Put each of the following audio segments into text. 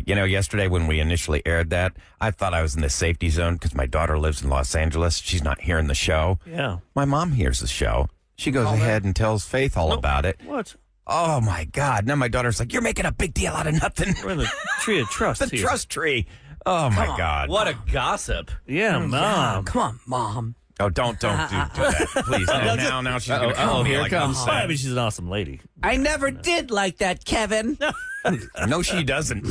Yesterday when we initially aired that, I thought I was in the safety zone because my daughter lives in Los Angeles. She's not hearing the show. Yeah. My mom hears the show. She goes ahead and tells Faith all about it. What? Oh, my God. Now my daughter's like, you're making a big deal out of nothing. We're in the tree of trust The here. trust tree. Oh, my God. What a gossip. Yeah, Mom. Come on, Mom. Oh, don't do that, please. Now she's going to call me here like it comes. I'm sad. I mean, she's an awesome lady. I never did like that, Kevin. No, she doesn't.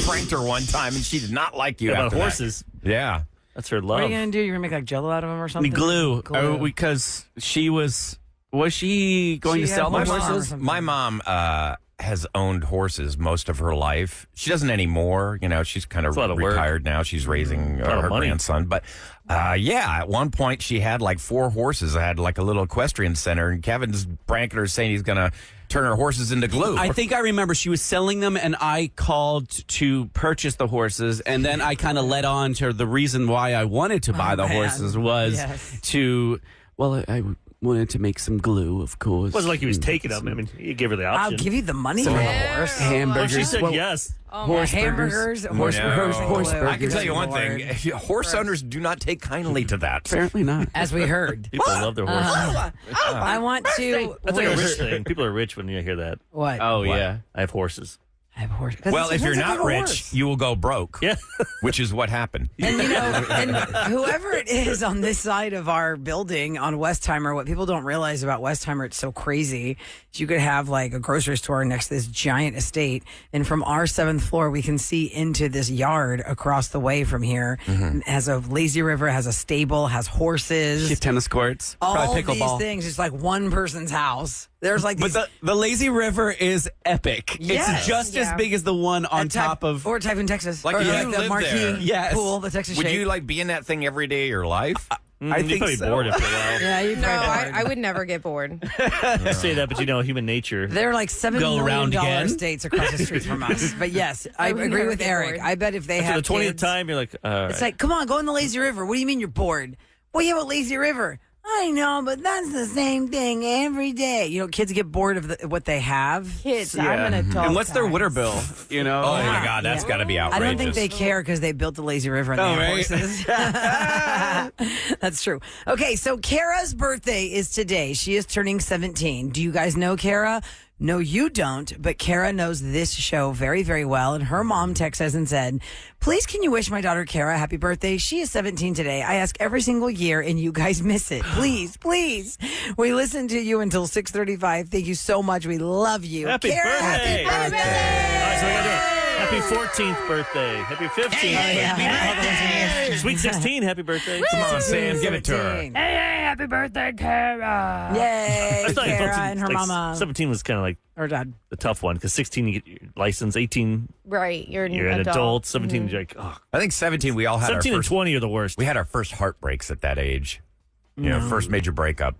Pranked her one time, and she did not like you About after that. horses. Yeah. That's her love. What are you going to do? You're going to make like Jell-O out of them or something? Glue. Because she was she going to sell the had horses? horses? My mom has owned horses most of her life. She doesn't anymore. She's kind of a lot of work. retired now. She's raising lot of her money. grandson. But at one point she had like 4 horses. I had like a little equestrian center, and Kevin's pranking her saying he's going to turn her horses into glue. I think I remember she was selling them, and I called to purchase the horses, and then I kind of led on to the reason why I wanted to buy the horses was I wanted to make some glue, of course. It wasn't like he was taking them. I mean, he gave her the I'll option. give you the money for the horse. Hamburgers. Well, she said Well, yes. Hamburgers. Horse burgers. I can tell you one thing. Horse owners do not take kindly to that. Apparently not. As we heard. People love their horses. I want to... That's like a rich thing. People are rich when you hear that. What? Oh, yeah. I have horses. I have a horse. Well, if you're not rich, you will go broke. Yeah. Which is what happened. And and whoever it is on this side of our building on Westheimer, what people don't realize about Westheimer, it's so crazy. You could have like a grocery store next to this giant estate, and from our 7th floor, we can see into this yard across the way from here. It has a lazy river, has a stable, has horses, She has tennis courts. all Probably these pickleball. things. It's like one person's house. There's like these. But the lazy river is epic. Yes. It's just as big as the one on top of. or Typhoon, Texas, Like, or if you the lived marquee there. Yes. pool, the Texas Would Shake. you like be in that thing every day of your life? I You'd think probably so. bored after a while. Yeah, you No, I would never get bored. You say that, but human nature. There are like $7 Go million around again. estates across the street from us. But yes, I would agree never with get Eric. bored. I bet if they After have the 20th kids, time, you're like, all right. it's like, come on, go in the lazy river. What do you mean you're bored? Well, you have a lazy river. I know, but that's the same thing every day. Kids get bored of what they have. Kids, I'm an adult. And what's their guys. water bill? Oh, my God. That's got to be I outrageous. don't think they care because they built the lazy river and they have right? horses. That's true. Okay, so Kara's birthday is today. She is turning 17. Do you guys know Kara? No, you don't, but Kara knows this show very, very well. And her mom texted us and said, please, can you wish my daughter Kara a happy birthday? She is 17 today. I ask every single year, and you guys miss it. Please, please. We listen to you until 6:35. Thank you so much. We love you. Happy Kara, birthday. Happy birthday. All right, so we got to do it. Happy 14th birthday. Happy 15th. Sweet 16, happy birthday. Come on, Sam, give it to her. Hey, Happy birthday, Kara. Yay, I thought Kara and her mama. 17 was kind of like Or dad. the tough one because 16 you get your license, 18 Right, you're you're an adult, 17 you're like, oh. I think 17, we all had 17 our and first, 20 are the worst. we had our first heartbreaks at that age. First major breakup.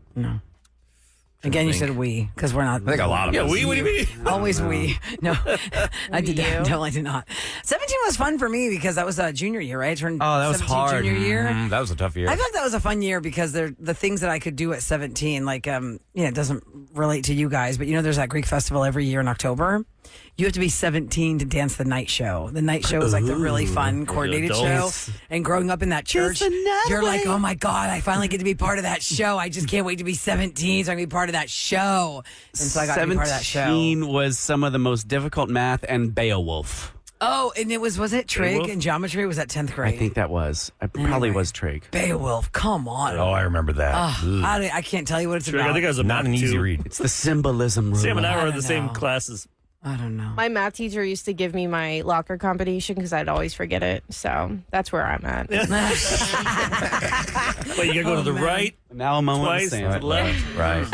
Again, you said we, because we're not. I think a lot of us. What do you mean? Always we. No, I did You? not. No, I did not. 17 was fun for me because that was a junior year, right? I turned that was 17 hard. junior year. That was a tough year. I feel like that was a fun year because the things that I could do at 17, like, it doesn't relate to you guys, but there's that Greek festival every year in October. You have to be 17 to dance the night show. The night show is like the really fun coordinated show. adults. And growing up in that church, you're like, oh my God, I finally get to be part of that show. I just can't wait to be 17 so I can be part of that show. And so I got to be part of that show. 17 was some of the most difficult math and Beowulf. Oh, and was it trig Beowulf? in geometry? Or was that 10th grade? I think that was. It probably Anyway. was trig. Beowulf, come on. Oh, I remember that. I can't tell you what it's Sure, I about. think I was a Not an math easy too. read. It's the symbolism. Sam and Roula. I were I in the don't same know. classes. I don't know. My math teacher used to give me my locker combination because I'd always forget it. So that's where I'm at. But you gotta go to the right, Now I'm on the twice, same. to the left. Right.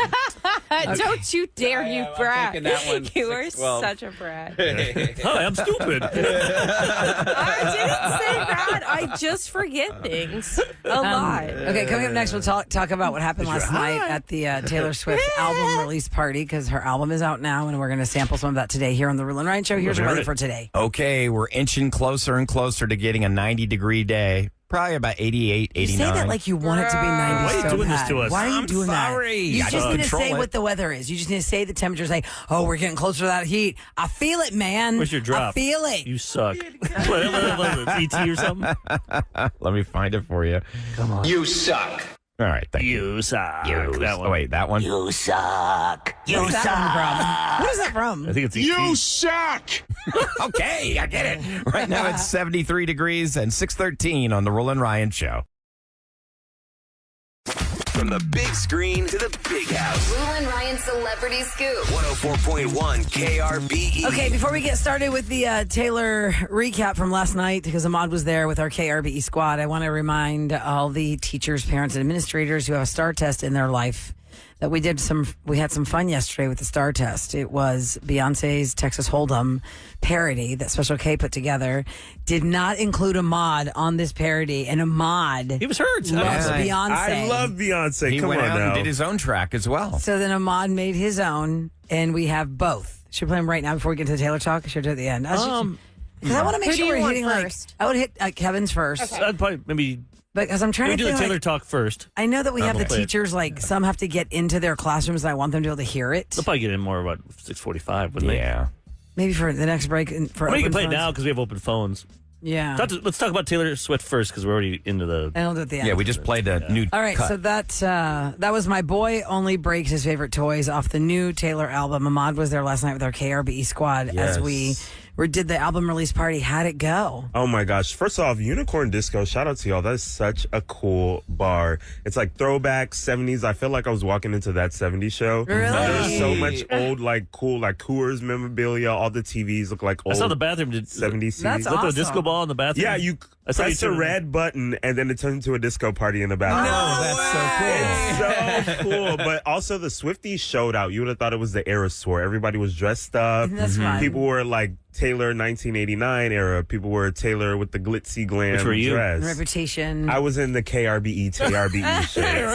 Don't you dare, you I'm brat. taking that one. You are 612. such a brat. Hi, I'm stupid. I didn't say that. I just forget things a lot. Okay, coming up next, we'll talk about what happened last night at the Taylor Swift album release party because her album is out now, and we're going to sample some of that today here on the Roula and Ryan Show. Here's your weather for today. Okay, we're inching closer and closer to getting a 90-degree day. Probably about 88, You 89. say that like you want it to be 90 Why are you so doing this bad. to us? Why are you I'm doing sorry. that? You I just don't need to control say it. what the weather is. You just need to say the temperature. Say, oh, we're getting closer to that heat. I feel it, man. Where's your drop? I feel it. You suck. What, ET or something? Let me find it for you. Come on. You suck. All right, thank you. You suck. You- That one. Oh, wait, that one? You suck. You Where's that one from? What is that from? I think it's ET. You suck. Okay, I get it. Right now it's 73 degrees and 6:13 on the Roula and Ryan Show. From the big screen to the big house. Roula and Ryan Celebrity Scoop. 104.1 KRBE. Okay, before we get started with the Taylor recap from last night, because Ahmad was there with our KRBE squad, I want to remind all the teachers, parents, and administrators who have a STAR test in their life that we had some fun yesterday with the STAR test. It was Beyonce's Texas Hold'em parody that Special K put together. Did not include Ahmad on this parody, and Ahmad He was hurt. loves Yeah. Beyonce. I love Beyonce. He Come went on out now. and did his own track as well. So then Ahmad made his own, and we have both. Should we play them right now before we get to the Taylor talk? Or should I do it at the end? Because I want to make Who do sure you we're want hitting first? I would hit Kevin's first, I'd probably maybe because I'm trying we to do the think. Taylor Like, talk first. I know that we have the play it. teachers, like some have to get into their classrooms, and I want them to be able to hear it. They'll probably get in more about 6:45, wouldn't they? Yeah. Maybe for the next break. For Or you can open play it phones. now because we have open phones. Yeah. Let's talk about Taylor Swift first because we're already into the. And I'll do it at the end. Yeah, we just played a new All right, cut. so that was My Boy Only Breaks His Favorite Toys off the new Taylor album. Ahmad was there last night with our KRBE squad as we did the album release party. How'd it go? Oh my gosh. First off, Unicorn Disco, shout out to y'all. That is such a cool bar. It's like throwback 70s. I feel like I was walking into that 70s show. Really? There's so much old, like cool, like Coors memorabilia. All the TVs look like I old saw the bathroom. 70s That's CDs. Is that the awesome. disco ball in the bathroom? Yeah, you I saw press you a turn- red button and then it turns into a disco party in the bathroom. that's so cool. It's so cool. But also the Swifties showed out. You would have thought it was the Eras tour. Everybody was dressed up. That's fun. People were like Taylor 1989 era. People were Taylor with the glitzy glam Which were you? dress. Reputation. I was in the KRBE shirt.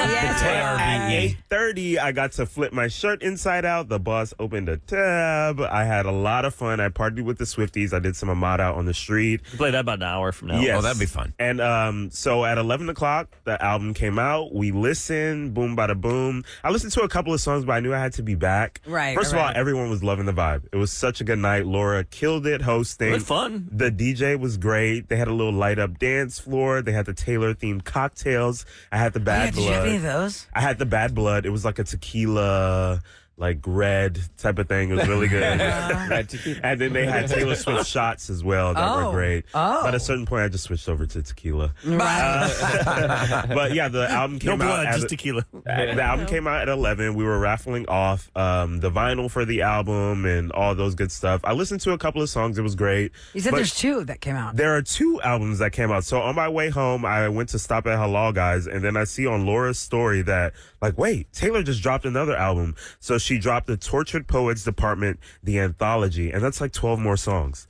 At 8:30, I got to flip my shirt inside out. The boss opened a tab. I had a lot of fun. I partied with the Swifties. I did some Ahmad out on the street. We'll play that about an hour from now. Yes. Oh, that'd be fun. And so at 11 o'clock, the album came out. We listened. Boom, bada boom. I listened to a couple of songs, but I knew I had to be back. Right, First right, of all, right. everyone was loving the vibe. It was such a good night. Laura killed it hosting. It was fun. The DJ was great. They had a little light up dance floor. They had the Taylor themed cocktails. I had the bad Did you have any of blood. those? I had the bad blood. It was like a tequila, like red type of thing. It was really good. And then they had Taylor Swift shots as well that were great. Oh. But at a certain point, I just switched over to tequila. Right. But yeah, the album No came out. blood, at just tequila. the album came out at 11. We were raffling off the vinyl for the album and all those good stuff. I listened to a couple of songs. It was great. You said But there's two that came out. there are two albums that came out. So on my way home, I went to stop at Halal Guys, and then I see on Laura's story that, like, wait, Taylor just dropped another album. So she dropped the Tortured Poets Department, the anthology, and that's like 12 more songs.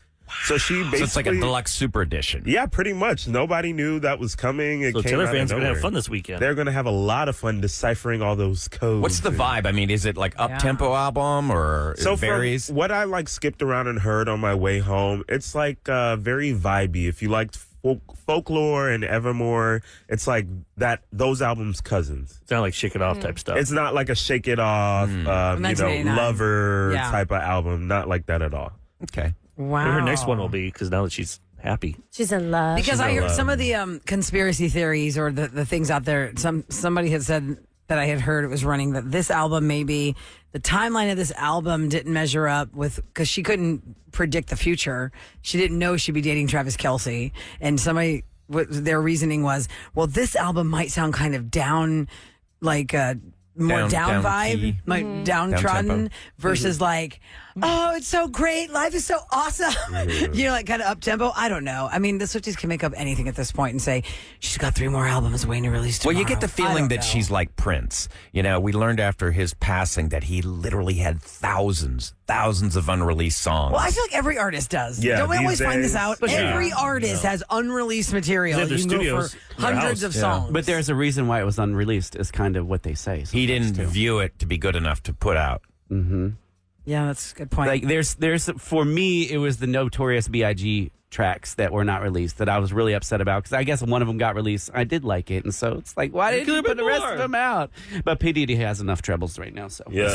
So she basically, So it's like a deluxe super edition. yeah, pretty much. Nobody knew that was coming. It So came Taylor out of fans are gonna have nowhere. fun this weekend. They're going to have a lot of fun deciphering all those codes. What's the and- vibe? I mean, is it like up-tempo album or So it varies? from what I like skipped around and heard on my way home, it's like very vibey. If you liked folklore and Evermore, it's like those albums cousins. Sound like Shake It Off type stuff. It's not like a Shake It Off, 1989. lover Yeah. type of album. Not like that at all. Okay. Wow. Her next one will be because now that she's happy. She's in love. Because I heard love. some of the conspiracy theories or the things out there. Somebody had said that I had heard it was running that this album maybe the timeline of this album didn't measure up with because she couldn't predict the future. She didn't know she'd be dating Travis Kelce, and their reasoning was, well, this album might sound kind of down, like more down vibe, key. like downtrodden Down-tempo. versus like, oh, it's so great, life is so awesome. You know, like kind of up tempo. I don't know. I mean, the Swifties can make up anything at this point and say she's got 3 more albums waiting to release tomorrow. Well, you get the I feeling don't that know. she's like Prince. You know, we learned after his passing that he literally had thousands of unreleased songs. Well, I feel like every artist does. Yeah, Don't we these always find this days- out? Yeah. Every artist has unreleased material. They have their You can go studios for in their hundreds house. of songs. But there's a reason why it was unreleased, is kind of what they say. he didn't sometimes, too. view it to be good enough to put out. Yeah, that's a good point. Like there's for me, it was the Notorious B.I.G. tracks that were not released that I was really upset about because I guess one of them got released. I did like it, and so it's like, why didn't you put the rest of them out? But P. Diddy has enough trebles right now, so Yes,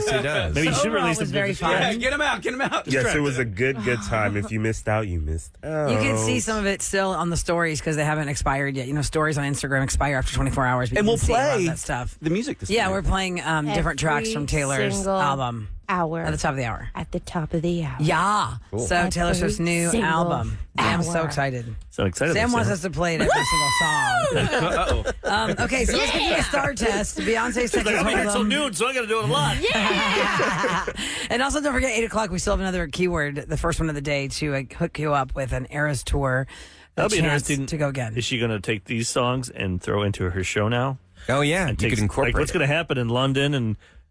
he does. Maybe you should Overall, release it was them. very fun. yeah, get him out. Yes, it was a good time. If you missed out, you missed out. You can see some of it still on the stories because they haven't expired yet. You know, stories on Instagram expire after 24 hours. But And you we'll can see a lot of play that stuff. the music this Yeah, time. we're playing different tracks from Taylor's single album hour at the top of the hour. At the top of the hour. Yeah. So Every Taylor Swift's new single album. I'm so hour. excited. So excited. Sam wants us to play it every single song. Okay, so let's get to the star test. Beyonce's Texas I'll be here till Hold'em. noon, so I got to do it a lot. And also, don't forget, 8 o'clock, we still have another keyword, the first one of the day, to hook you up with an Eras Tour. That'll be chance interesting to go again. Is she going to take these songs and throw into her show now? Oh, yeah. And You could incorporate what's it. going to happen in London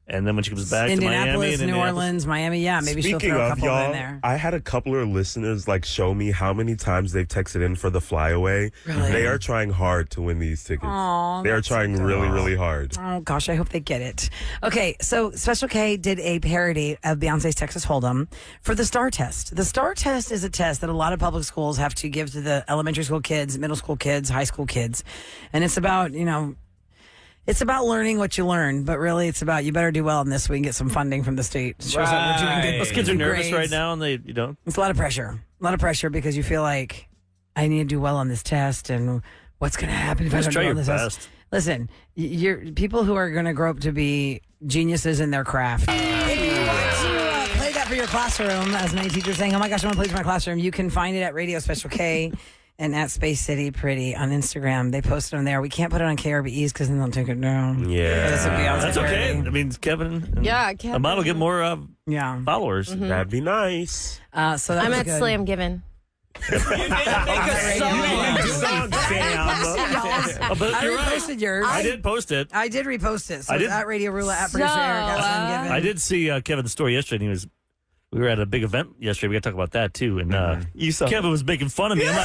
and then when she comes back to Miami Indianapolis, and New Orleans, Miami. Yeah, maybe she'll Speaking throw a of couple y'all, in there. I had a couple of listeners show me how many times they've texted in for the flyaway. Really? They are trying hard to win these tickets. Aw, they are that's so trying good. really, really hard. Oh, gosh, I hope they get it. Okay, so Special K did a parody of Beyonce's Texas Hold'em for the STAR test. The STAR test is a test that a lot of public schools have to give to the elementary school kids, middle school kids, high school kids. And it's about, it's about learning what you learn, but really it's about you better do well in this so we can get some funding from the state. Shows that we're doing good. Those kids are nervous grades. right now, and they, It's a lot of pressure. A lot of pressure because you feel like I need to do well on this test and what's going to happen if I Just don't try do well your on this test. best. Listen, you're people who are going to grow up to be geniuses in their craft. If you want to play that for your classroom, as many teachers saying, "Oh my gosh, I want to play this for my classroom," you can find it at Radio Special K and at Space City Pretty on Instagram. They posted them there. We can't put it on KRBE's because then they'll take it down. Yeah. This would be on That's okay. security. I mean, Kevin and Kevin. Ahmad will get more Yeah. followers. That'd be nice. So that I'm was at good. Slam Given. Oh, but I you're right. reposted yours. I did post it. I did repost it. So I it's did- at Radio Roula at producer Eric at Slam Given. I did see Kevin's story yesterday. And we were at a big event yesterday. We got to talk about that too. And You saw Kevin was making fun of me. I'm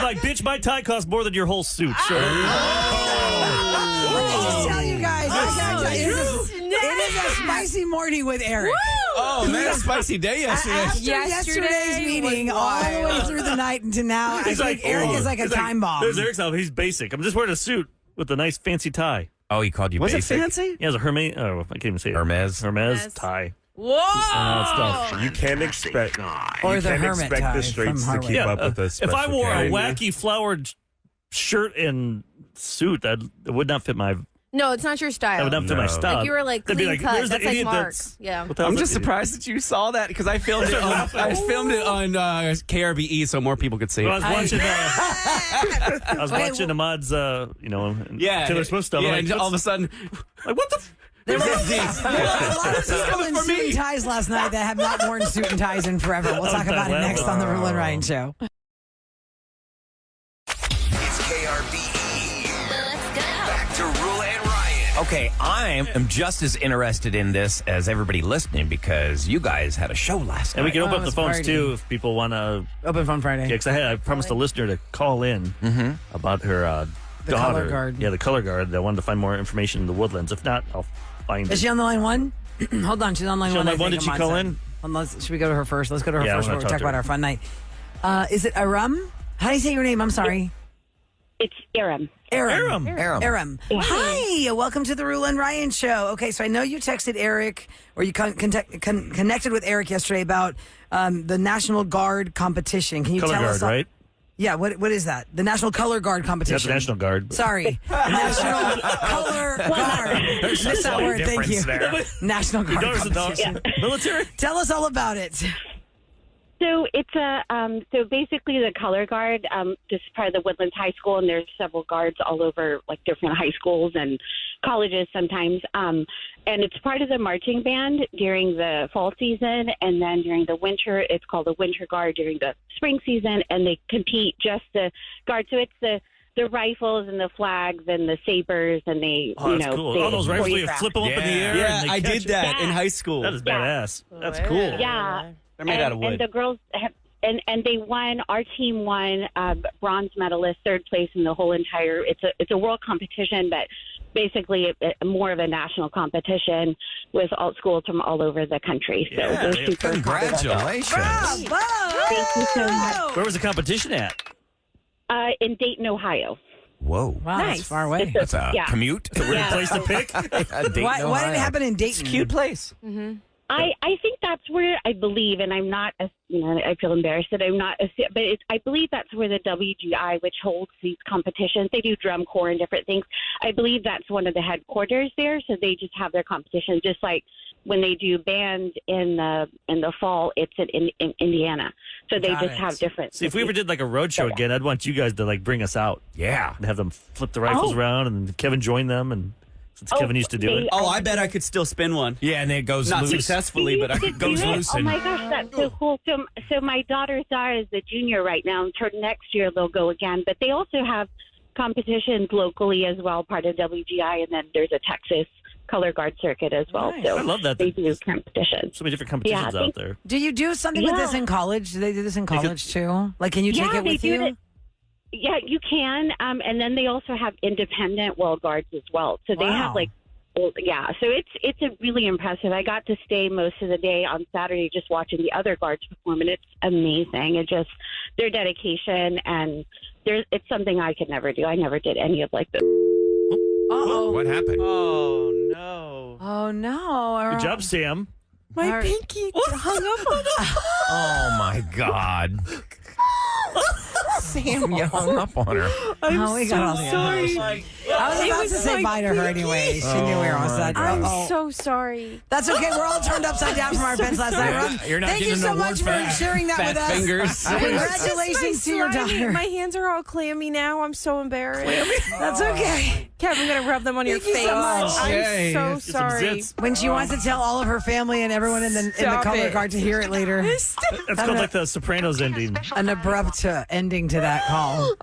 like, bitch, my tie costs more than your whole suit. So, Let me just tell you guys, it is a spicy morning with Eric. Oh man, a spicy day yesterday. After Yesterday yesterday's meeting, was all the way wild. through the night into now, I think Eric is like a he's time bomb. There's Eric's outfit. He's basic. I'm just wearing a suit with a nice fancy tie. Oh, he called you Was it basic? fancy? He has a Hermes. Oh, I can't even say it. Hermes. Hermes tie. Whoa! You can't expect Or you the can't hermit expect tie the straights from to Harley. keep Yeah, up with the if Special I wore K. a wacky flowered shirt and suit, it would not fit my. No, it's not your style. That would not fit my No. style. Like you were like They'd be clean cut. "There's the That's like idiot Mark. that's-" Yeah. What the hell I'm is just that idiot? surprised that you saw that because I filmed it. I filmed it on KRBE so more people could see Well, I it. was watching. I was watching Ahmad's, Taylor Swift stuff. Yeah, I'm and like, all of a sudden, like, what the? There were a lot of people in for suit and me. ties last night that have not worn suit and ties in forever. We'll talk about it next on the Roula and Ryan Show. It's KRBE. Let's go. Back to Roula and Ryan. Okay, I am just as interested in this as everybody listening because you guys had a show last And we night. can open Oh, up the it's phones party. too if people want to. Open Phone Friday. Yeah, because I promised a listener to call in about her The daughter. color guard. Yeah, the color guard. I wanted to find more information in the Woodlands. If not, I'll find Is it. she on the line one? Hold on, she's on line She one. on I line one? think, Did she Ahmad call said. in? Should we go to her first? Let's go to her Yeah, I first. wanna We'll talk talk to about her. our fun night. Is it Aram? How do you say your name? I'm sorry. It's Aram. Aram. Aram. Aram. Hi, welcome to the Roula and Ryan Show. Okay, so I know you texted Eric, or you connected with Eric yesterday about the National Guard competition. Can you Color tell guard, us? right? Yeah, what is that? The National Color Guard competition. That's the National Guard. Sorry, National Color Guard. Missed that word. Thank you. National Your Guard daughter's a dog. competition. Military? Tell us all about it. So it's so basically the color guard. This is part of the Woodlands High School, and there's several guards all over, like different high schools and colleges sometimes. And it's part of the marching band during the fall season, and then during the winter, it's called the winter guard during the spring season, and they compete just the guard. So it's the rifles and the flags and the sabers, and they Oh, that's cool. they All those rifles, you choreograph. flip them up in the air. Yeah, and they I catch did it. that in Yeah. high school. That is badass. That's cool. Yeah. They're made out of wood. And the girls have, and they won. Our team won bronze medalist, third place in the whole entire. It's a world competition, but basically more of a national competition with all schools from all over the country. So Yeah, they're super congratulations. Bravo! Thank you so much. Where was the competition at? In Dayton, Ohio. Whoa. Wow, that's Nice. far away. That's a commute. It's a weird place to pick. Why did it happen in Dayton? Cute place. I think that's where I believe, and I'm not, I feel embarrassed that I'm not, but I believe that's where the WGI, which holds these competitions, they do drum corps and different things. I believe that's one of the headquarters there, so they just have their competition, just like when they do band in the fall, it's in Indiana. So they just have different. See, if we ever did like a road show again, I'd want you guys to like bring us out. Yeah. And have them flip the rifles around, and Kevin join them, and since Kevin used to do it. Oh, I bet I could still spin one. Yeah, and then it goes Not loose. successfully, but I could goes loose. Oh my gosh, that's so cool. So my daughter Zara is a junior right now, and next year they'll go again. But they also have competitions locally as well, part of WGI, and then there's a Texas color guard circuit as well. Nice. So I love that. they do competitions. So many different competitions out there. Do you do something with this in college? Do they do this in college too? Like, can you take it with you? Yeah, you can. And then they also have independent wall guards as well. So they have like, yeah. So it's a really impressive. I got to stay most of the day on Saturday just watching the other guards perform, and it's amazing. It just their dedication, and it's something I could never do. I never did any of like this. Uh-oh. What happened? Oh, no. Oh no! Good job, Sam. My pinky hung up on Oh, my God. Sam. You hung up on her. I'm we got all the sorry. I was about was to say my bye to her anyway. She knew we were on side. I'm so sorry. That's okay. We're all turned upside down from our events last night. You're not Thank you getting so an much award for for that. sharing that with us. Fingers. Congratulations to your daughter. My hands are all clammy now. I'm so embarrassed. That's okay. Kevin, I'm going to rub them on your Thank you face. so much. Okay. I'm so Get some sorry. zits. When she wants to tell all of her family and everyone in the Stop color it. guard to hear it later. That's called like the Sopranos ending. An abrupt ending to that call.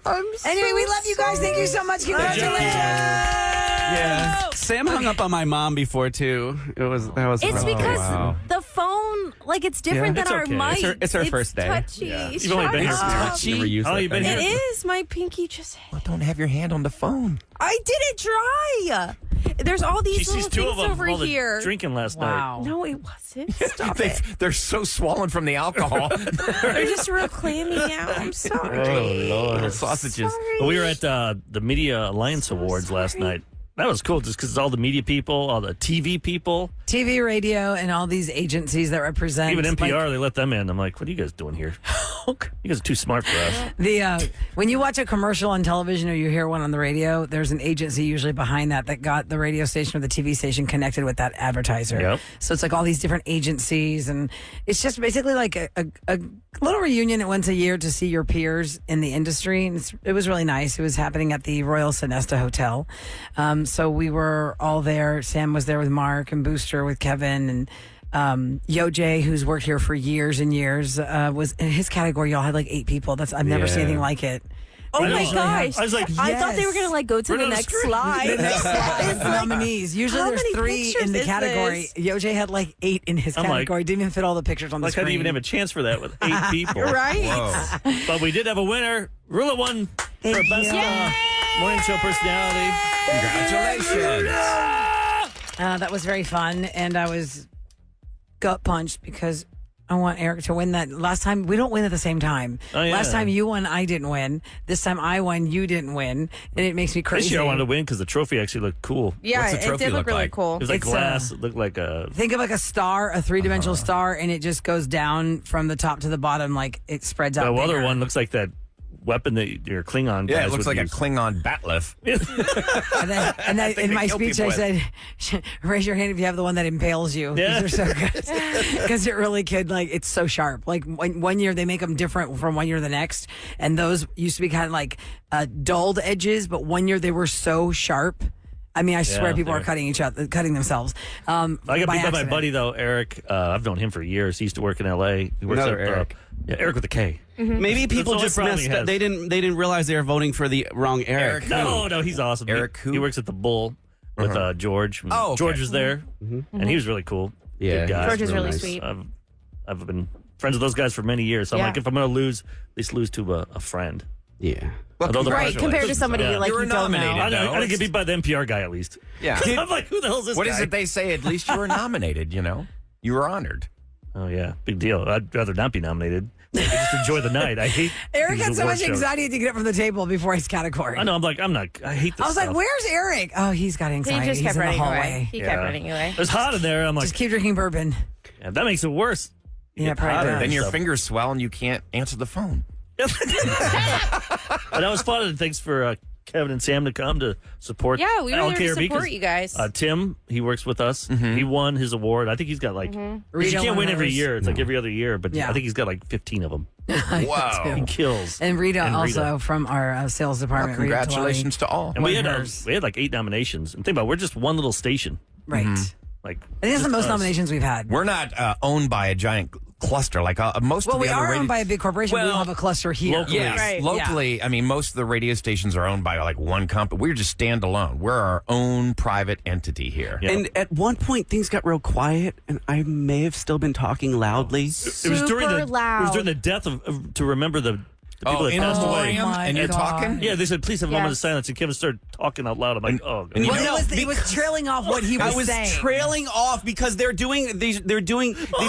Anyway, we love you guys. Thank you so much. Congratulations. Yeah. Sam hung up on my mom before, too. That was It's because wow. the phone, like, it's different Yeah. than It's okay. our mic. It's her first day. Touchy. Yeah. It's You've only been here touchy. for Never used Oh, that you've been thing. here. It is. My pinky just hit. Well, don't have your hand on the phone. I didn't dry. There's all these She sees little two of things them over all the here. drinking last night. No, it wasn't. Stop it. They're so swollen from the alcohol. They're just real clammy now. I'm sorry. Lord. Sausages. Sorry. Well, we were at the Media Allaince Awards last night. That was cool just because it's all the media people, all the TV people. TV, radio, and all these agencies that represent. Even NPR, like, they let them in. I'm like, what are you guys doing here? You guys are too smart for us. when you watch a commercial on television or you hear one on the radio, there's an agency usually behind that got the radio station or the TV station connected with that advertiser. Yep. So it's like all these different agencies, and it's just basically like a little reunion once a year to see your peers in the industry. And it was really nice. It was happening at the Royal Sonesta Hotel. So we were all there. Sam was there with Mark and Booster with Kevin, and Yoj, who's worked here for years and years, was in his category. Y'all had like 8 people. I've never seen anything like it. Oh I my know. gosh. I was like, I thought they were going to like go to the next slide. It's nominees. Usually How there's many 3 pictures in the is category. this? Yoj had like 8 in his I'm like- category. Didn't even fit all the pictures on the like I screen. didn't even have a chance for that with 8 people. Right? Whoa. But we did have a winner. Roula won for Thank best you. morning show personality. Congratulations. That was very fun, and I was gut punched because I want Eric to win that. Last time, we don't win at the same time. Oh, yeah. Last time you won, I didn't win. This time I won, you didn't win, and it makes me crazy. This year I wanted to win because the trophy actually looked cool. Yeah, What's the it trophy did look look really like? cool. It was like It's, glass. It looked like a... Think of like a star, a 3-dimensional star, and it just goes down from the top to the bottom, like it spreads out. The other bigger. one looks like that weapon that your Klingon Yeah, guys it looks would like a use. Klingon bat lift. And then in they my kill speech, I people said, raise your hand if you have the one that impales you. Yeah. These are so good. Because it really could, like, it's so sharp. Like, one year they make them different from one year to the next. And those used to be kind of like dulled edges, but one year they were so sharp. I mean, I swear Yeah, people are they're- cutting themselves. I got beat by my accident. buddy, though, Eric. I've known him for years. He used to work in L.A. He works Another at, Eric. Yeah, Eric with a K. Maybe people the only just problem he messed up. has. They didn't realize they were voting for the wrong Eric. No, he's awesome. Eric he who? works at the Bull with George. Oh, okay. George was there, and he was really cool. Yeah, Good guy. George is real really nice. sweet. I've been friends with those guys for many years. So I'm Yeah. like, if I'm going to lose, at least lose to a friend. Yeah. Well, Although the- Right, compared to somebody Yeah. like You were you don't nominated, know. though. I didn't get beat by the NPR guy at least. Yeah. I'm like, who the hell is this What guy? is it they say? At least you were nominated, you know? You were honored. Oh, yeah. Big deal. I'd rather not be nominated. I just enjoy the night. I hate Eric these had so award much shows. anxiety to get up from the table before his category. I know. I'm like, I hate this I was like, stuff. "Where's Eric?" Oh, he's got He anxiety. just He's kept in the running hallway. away. He kept running away. It's hot in there. I'm like, Just keep drinking bourbon. yeah, that makes it worse. Yeah, Get probably hotter does. and Then your stuff. fingers swell and you can't answer the phone. But that was fun. And thanks for Kevin and Sam to come to support. Yeah, we were Al there to Caribbean, support 'cause, you guys. Tim, he works with us. He won his award. I think he's got like, 'cause you Rita can't won win every hers. year. It's like every other year, but Yeah. I think he's got like 15 of them. Wow. He kills. And Rita And also from our sales Well, department. Rita congratulations to all. And we Won had hers. like 8 nominations. And think about it, we're just one little station. Tawny. Right. Like I think that's the just most us. nominations we've had. We're not owned by a giant cluster like most Well, of the we other are radio- owned by a big corporation. we Well, don't have a cluster here. locally. Yes, Right. locally. I mean, most of the radio stations are owned by like one company. We're just standalone. We're our own private entity here. Yeah. And at one point, things got real quiet, and I may have still been talking loudly. It was during the loud. It was during the death of to remember the people that in passed a away. memoriam, my and you're God. talking. Yeah, they said please have a moment of Yes. silence, and Kevin started talking out loud. I'm like, oh, God. and you Well, know, it was trailing off what he I was was saying. trailing off because they're doing the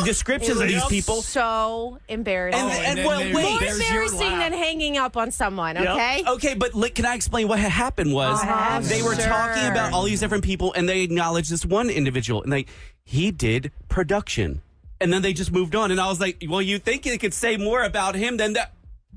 descriptions of these people. So embarrassing. And well, wait. More there's your embarrassing laugh. than hanging up on someone, Yep. okay? Okay, but can I explain what had happened was they were Sure. talking about all these different people and they acknowledged this one individual and he did production. And then they just moved on and I was like, well, you think you could say more about him than that.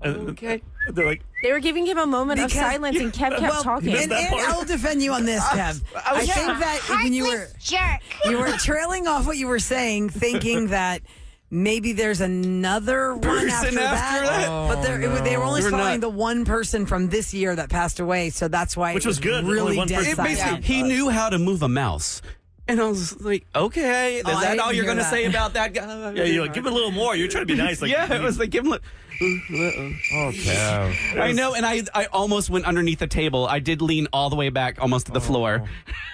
Okay. They're like, They were giving him a moment of Because- silence and Kev kept talking. And I'll defend you on this, Kev. I think that when you were trailing off what you were saying, thinking that maybe there's another one Person after after that. that? But they were only They were following not. the one person from this year that passed away, so that's why Which it was good. Only really one dead person. It silent. basically, he knew how to move a mouse. And I was like, okay, is I that didn't all you're hear going to that. say about that guy? yeah, you're like, give it a little more. You're trying to be nice. Like, Yeah, it was like, give him a... I know, and I almost went underneath the table. I did lean all the way back, almost to the floor.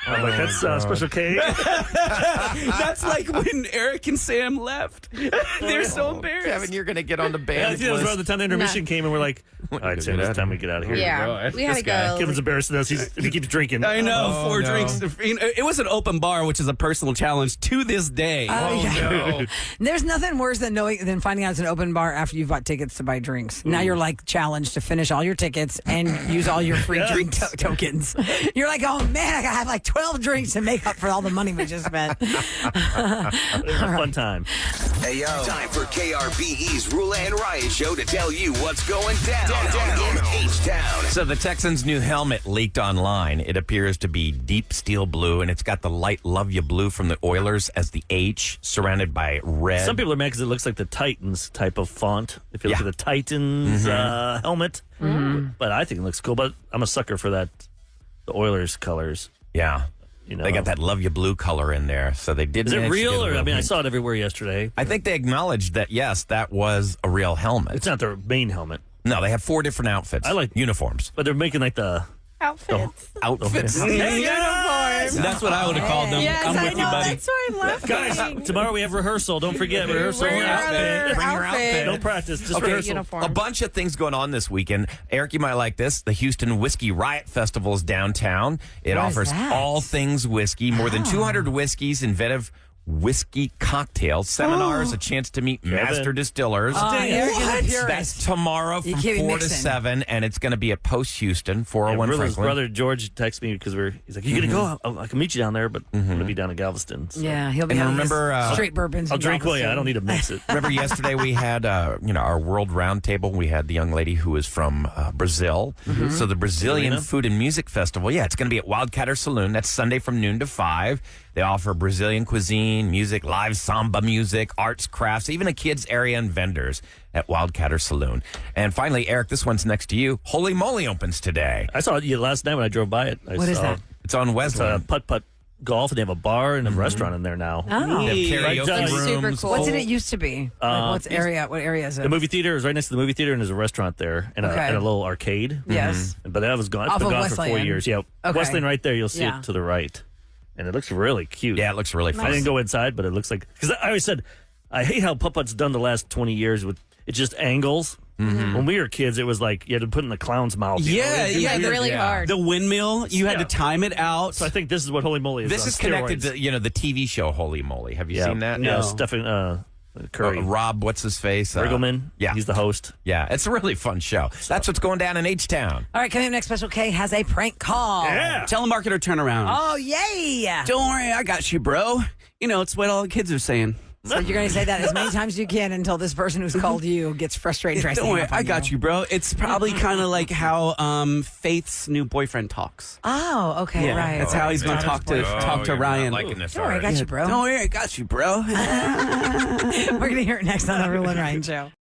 I'm like, that's Special K. That's like when Eric and Sam left. They're so embarrassed. Kevin, you're going to get on the Yeah, I band think it was list. around the time the intermission came, and we're like, all right, Sam, it's time we get out of here. Yeah, we had to go. Kevin's embarrassing us. He keeps drinking. I know, 4 no. drinks. You know, it was an open bar, which is a personal challenge to this day. No. There's nothing worse than finding out it's an open bar after you've bought tickets to buy drinks. Now you're like challenged to finish all your tickets and use all your free drink tokens. You're like, oh man, I gotta have like 12 drinks to make up for all the money we just spent. It was a fun time. Hey, yo. Time for KRBE's Roula and Riot Show to tell you what's going down in H-Town. So the Texans' new helmet leaked online. It appears to be deep steel blue, and it's got the light "Love You" blue from the Oilers as the H, surrounded by red. Some people are mad because it looks like the Titans type of font. If you look Yeah. at the Titans helmet, but I think it looks cool. But I'm a sucker for that, the Oilers colors. Yeah. You know, They got that "Love You" blue color in there, so they did. Is it manage to get real? a Or I little mean, I hint. saw it everywhere yesterday. I think they acknowledged that yes, that was a real helmet. It's not their main helmet, No, they have 4 different outfits. I like- uniforms. but they're making like the Outfits. Outfits. Hey, guys! That's what I would have called them. Yes, I'm I with know. you, buddy. That's why I'm laughing. Guys, tomorrow we have rehearsal. Don't forget rehearsal. Wear your other Bring your outfit. outfit. No practice, just Okay, rehearsal. Uniform. a bunch of things going on this weekend. Eric, you might like this. The Houston Whiskey Riot Festival is downtown. It What is offers that? all things whiskey, more than 200 whiskeys, inventive whiskey cocktails, seminars, a chance to meet master distillers. Eric's a purist. That's tomorrow You from can't be 4 to mixing. 7, and it's going to be at Post Houston, 401 Rilla's Franklin. brother George texted me because he's like, "You gonna go? I can meet you down there, but I'm gonna be down in Galveston." So. Yeah, he'll be And having remember, his straight bourbons. I'll and drink. Well, yeah, I Galveston. don't need to mix it. Remember yesterday we had our World Roundtable. We had the young lady who was from Brazil. So the Brazilian Serena? Food and Music Festival, it's going to be at Wildcatter Saloon. That's Sunday from noon to 5. They offer Brazilian cuisine, music, live samba music, arts, crafts, even a kids area and vendors at Wildcatter Saloon. And finally, Eric, this one's next to you. Holy Moly opens today. I saw it last night when I drove by it. What is that? It's on It's Westland. putt golf, and they have a bar and a restaurant in there now. Oh. They have Right, karaoke that's rooms. super cool. What did it used to be? What area is it? The movie theater is right next to the movie theater, and there's a restaurant there and, Okay. and a little arcade. Yes. But that was gone. It's Off been of gone for 4 Wesleyan. years. Yeah, Okay. Wesleyan right there. You'll see Yeah. it to the right, and it looks really cute. Yeah, it looks really fun. I didn't go inside, but it looks like because I always said I hate how Putt-Putt's done the last 20 years with it just angles. When we were kids, it was like you had to put in the clown's mouth. Yeah, yeah. really hard. The windmill, you had to time it out. So I think this is what Holy Moly is. This on is connected steroids. to the TV show Holy Moly. Have you seen that? Yeah, No. Stephen Curry. Rob, what's his face? Riggleman. Yeah. He's the host. Yeah, it's a really fun show. That's what's going down in H-Town. All right, coming up next, Special K has a prank call. Yeah. Telemarketer turnaround. Oh, yay. Don't worry, I got you, bro. You know, it's what all the kids are saying. So you're going to say that as many times as you can until this person who's called you gets frustrated. and tries to Don't hang worry, up on I got you, bro. It's probably kind of like how Faith's new boyfriend talks. Oh, okay, right. That's how he's going to talk to you're Ryan. not liking this Don't worry, I already. got you, bro. Don't worry, I got you, bro. We're going to hear it next on the Roula and Ryan Show.